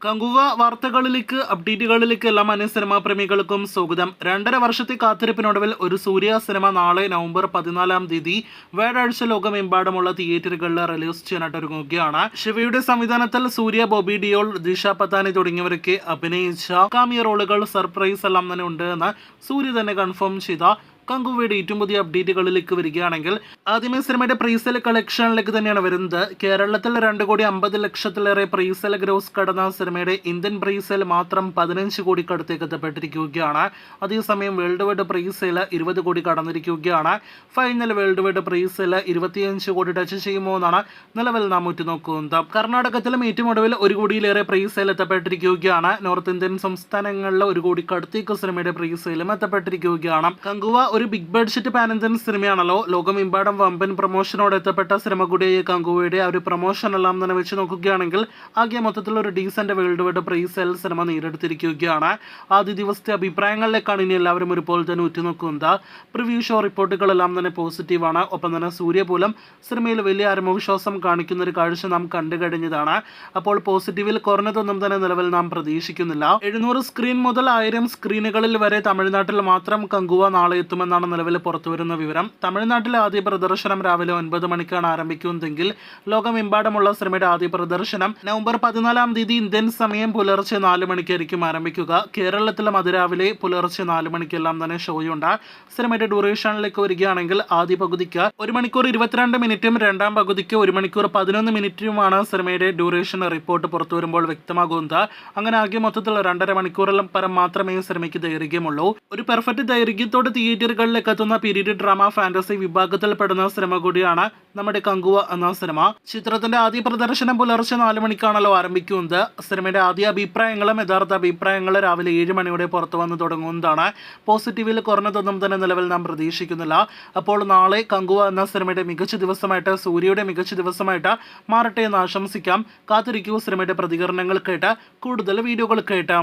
കങ്കുവ വാർത്തകളിലേക്ക് അപ്ഡേറ്റുകളിലേക്ക് എല്ലാ മനു സിനിമാ പ്രേമികൾക്കും സ്വാഗതം. 2.5 വർഷത്തെ കാത്തിരിപ്പിനൊടുവിൽ ഒരു സൂര്യ സിനിമ നാളെ നവംബർ 14 വ്യാഴാഴ്ച ലോകമെമ്പാടുമുള്ള തിയേറ്ററുകളിൽ റിലീസ് ചെയ്യാനായിട്ട് ഒരുങ്ങുകയാണ്. ശിവയുടെ സംവിധാനത്തിൽ സൂര്യ, ബോബി ഡിയോൾ, ദിശ പത്താനി തുടങ്ങിയവരൊക്കെ അഭിനയിച്ച കാമിയ റോളുകൾ സർപ്രൈസ് എല്ലാം തന്നെ ഉണ്ട് എന്ന് സൂര്യ തന്നെ കൺഫേം ചെയ്ത കങ്കുവയുടെ ഏറ്റവും പുതിയ അപ്ഡേറ്റുകളിലേക്ക് വരികയാണെങ്കിൽ ആദ്യമേ സിനിമയുടെ പ്രീസെൽ കളക്ഷനിലേക്ക് തന്നെയാണ് വരുന്നത്. കേരളത്തിൽ 2,50,00,000-ലേറെ പ്രീസെൽ ഗ്രോസ് കടന്ന സിനിമയുടെ ഇന്ത്യൻ പ്രീസെൽ മാത്രം 15 കോടിക്കടുത്തേക്ക് എത്തപ്പെട്ടിരിക്കുകയാണ്. അതേസമയം വേൾഡ് വൈഡ് പ്രീസെൽ 20 കോടി കടന്നിരിക്കുകയാണ്. ഫൈനൽ വേൾഡ് വൈഡ് പ്രീസെൽ 25 കോടി ടച്ച് ചെയ്യുമോ എന്നാണ് നിലവിൽ നാം ഉറ്റുനോക്കുന്നത്. കർണാടകത്തിലും ഏറ്റവും ഒടുവിൽ 1 കോടിയിലേറെ പ്രീസെൽ എത്തപ്പെട്ടിരിക്കുകയാണ്. നോർത്ത് ഇന്ത്യൻ സംസ്ഥാനങ്ങളിൽ 1 കോടിക്കടുത്തേക്ക് സിനിമയുടെ പ്രീസെയിലും എത്തപ്പെട്ടിരിക്കുകയാണ്. കങ്കുവ ഒരു ബിഗ് ബഡ്ജറ്റ് പാൻ ഇന്ത്യൻ സിനിമയാണല്ലോ. ലോകമെമ്പാടും വമ്പൻ പ്രൊമോഷനോട് എത്തപ്പെട്ട സിനിമ കൂടിയായ കങ്കുവയുടെ ആ ഒരു പ്രൊമോഷൻ എല്ലാം തന്നെ വെച്ച് നോക്കുകയാണെങ്കിൽ ആകെ മൊത്തത്തിൽ ഒരു decent world wide presale cinema നേടിയെടുത്തിരിക്കുകയാണ്. ആദ്യ ദിവസത്തെ അഭിപ്രായങ്ങളിലേക്കാണ് ഇനി എല്ലാവരും ഒരുപോലെ തന്നെ ഉറ്റുനോക്കുന്നത്. പ്രിവ്യൂ ഷോ റിപ്പോർട്ടുകളെല്ലാം തന്നെ പോസിറ്റീവാണ്. ഒപ്പം തന്നെ സൂര്യ പോലും സിനിമയിൽ വലിയ ആത്മവിശ്വാസം കാണിക്കുന്ന ഒരു കാഴ്ച നാം കണ്ടു കഴിഞ്ഞതാണ്. അപ്പോൾ പോസിറ്റീവിൽ കുറഞ്ഞതൊന്നും തന്നെ നിലവിൽ നാം പ്രതീക്ഷിക്കുന്നില്ല. 700 സ്ക്രീൻ മുതൽ 1000 സ്ക്രീനുകളിൽ വരെ തമിഴ്നാട്ടിൽ മാത്രം കങ്കുവ നാളെ എത്തുമെന്നാണ് നിലവിൽ പുറത്തുവരുന്ന വിവരം. തമിഴ്നാട്ടിലെ ആദ്യ പ്രദർശനം രാവിലെ 9 മണിക്കാണ് ആരംഭിക്കുന്നതെങ്കിൽ ലോകമെമ്പാടുമുള്ള സിനിമയുടെ ആദ്യ പ്രദർശനം നവംബർ 14 ഇന്ത്യൻ സമയം പുലർച്ചെ 4 മണിക്കായിരിക്കും ആരംഭിക്കുക. കേരളത്തിലും അതിരാവിലെ പുലർച്ചെ 4 മണിക്കെല്ലാം തന്നെ ഷോയുണ്ട്. സിനിമയുടെ ഡ്യൂറേഷനിലേക്ക് വരികയാണെങ്കിൽ ആദ്യ പകുതിക്ക് 1 മണിക്കൂർ 22 മിനിറ്റും രണ്ടാം പകുതിക്ക് 1 മണിക്കൂർ 11 മിനിറ്റുമാണ് സിനിമയുടെ ഡ്യൂറേഷൻ റിപ്പോർട്ട് പുറത്തു വരുമ്പോൾ വ്യക്തമാകുന്നത്. അങ്ങനെ ആകെ മൊത്തത്തിൽ 2.5 മണിക്കൂറിലും പരം മാത്രമേ സിനിമയ്ക്ക് ദൈർഘ്യമുള്ളൂ. ഒരു പെർഫെക്റ്റ് ദൈർഘ്യത്തോടെ തിയേറ്ററുകളിലേക്ക് എത്തുന്ന പീരീഡ് ഡ്രാമ ഫാന്റസി വിഭാഗത്തിൽപ്പെടുന്ന സിനിമ കൂടിയാണ് നമ്മുടെ കങ്കുവ എന്ന സിനിമ. ചിത്രത്തിന്റെ ആദ്യ പ്രദർശനം പുലർച്ചെ 4 മണിക്കാണല്ലോ ആരംഭിക്കുന്നത്. സിനിമയുടെ ആദ്യ അഭിപ്രായങ്ങളും യഥാർത്ഥ അഭിപ്രായങ്ങളും രാവിലെ 7 മണിയോടെ പുറത്തു വന്ന് തുടങ്ങുന്നതാണ്. പോസിറ്റീവിൽ കുറഞ്ഞതൊന്നും തന്നെ നിലവിൽ നാം പ്രതീക്ഷിക്കുന്നില്ല. അപ്പോൾ നാളെ കങ്കുവ എന്ന സിനിമയുടെ മികച്ച ദിവസമായിട്ട്, സൂര്യയുടെ മികച്ച ദിവസമായിട്ട് മാറട്ടെ എന്ന് ആശംസിക്കാം. കാത്തിരിക്കൂ സിനിമയുടെ പ്രതികരണങ്ങൾ കേട്ട് കൂടുതൽ വീഡിയോകൾ കേട്ട്.